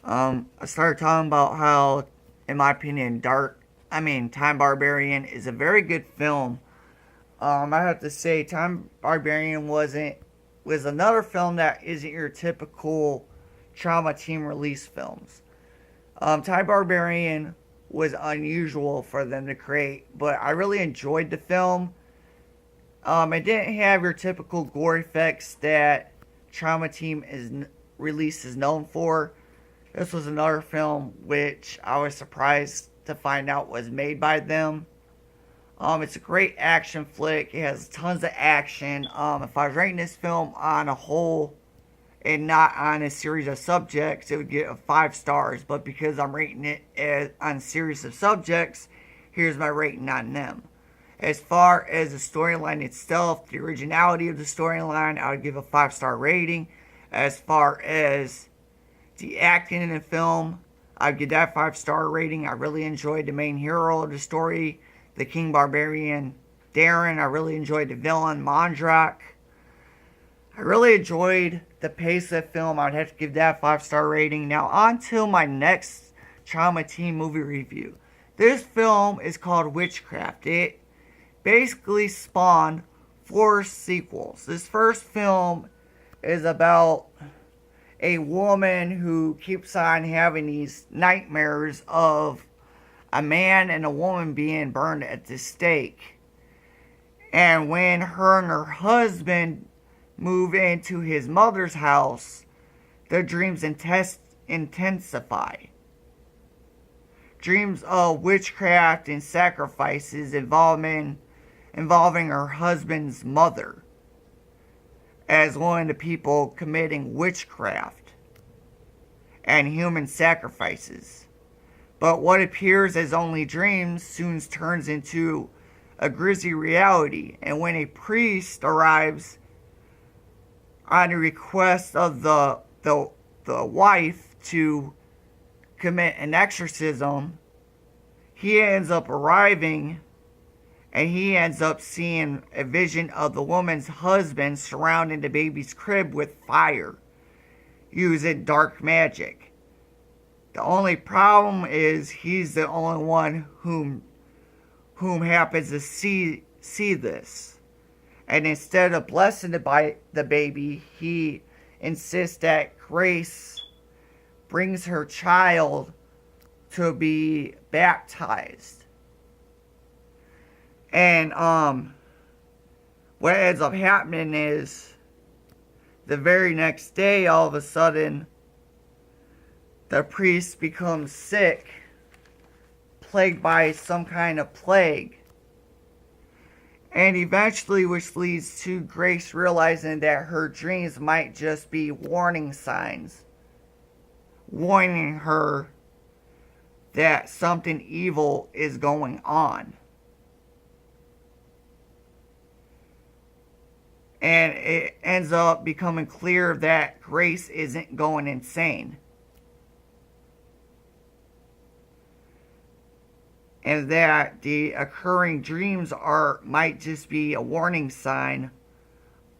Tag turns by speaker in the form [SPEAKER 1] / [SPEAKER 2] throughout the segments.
[SPEAKER 1] I started talking about how, in my opinion, Time Barbarian is a very good film. I have to say, Time Barbarian was another film that isn't your typical Trauma Team release films. Time Barbarian was unusual for them to create, but I really enjoyed the film. It didn't have your typical gore effects that Trauma Team release is known for. This was another film which I was surprised to find out was made by them. It's a great action flick. It has tons of action. If I was rating this film on a whole and not on a series of subjects, it would get a 5 stars. But because I'm rating it on a series of subjects, here's my rating on them. As far as the storyline itself, the originality of the storyline, I would give a 5-star rating. As far as the acting in the film, I'd give that 5-star rating. I really enjoyed the main hero of the story, the King Barbarian Darren. I really enjoyed the villain Mondrak. I really enjoyed the pace of the film. I'd have to give that a 5-star rating. Now on to my next Trauma Team movie review. This film is called Witchcraft. It basically spawned 4 sequels. This first film is about a woman who keeps on having these nightmares of a man and a woman being burned at the stake. And when her and her husband move into his mother's house, their dreams intensify. Dreams of witchcraft and sacrifices involving her husband's mother as one of the people committing witchcraft and human sacrifices. But what appears as only dreams soon turns into a grisly reality, and when a priest arrives on a request of the wife to commit an exorcism, he ends up arriving and he ends up seeing a vision of the woman's husband surrounding the baby's crib with fire using dark magic. The only problem is he's the only one whom happens to see this. And instead of blessing the baby, he insists that Grace brings her child to be baptized. And what ends up happening is the very next day, all of a sudden, the priest becomes sick, plagued by some kind of plague. And eventually, which leads to Grace realizing that her dreams might just be warning signs, warning her that something evil is going on. And it ends up becoming clear that Grace isn't going insane. And that the occurring dreams might just be a warning sign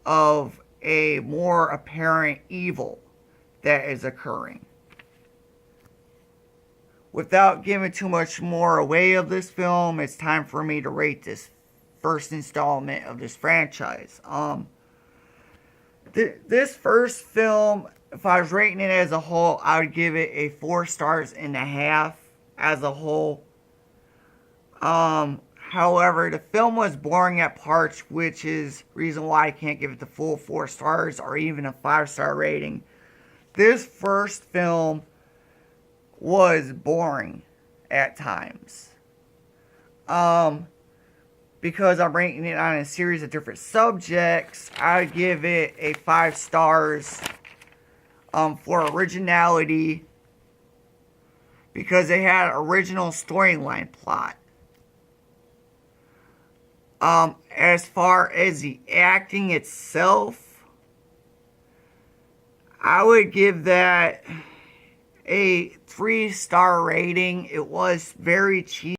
[SPEAKER 1] of a more apparent evil that is occurring. Without giving too much more away of this film, it's time for me to rate this first installment of this franchise. This first film, if I was rating it as a whole, I would give it a 4.5 stars as a whole. However, the film was boring at parts, which is reason why I can't give it the full 4 stars or even a 5-star rating. This first film was boring at times. Because I'm rating it on a series of different subjects, I would give it a 5 stars for originality, because it had original storyline plot. As far as the acting itself, I would give that a 3-star rating. It was very cheap.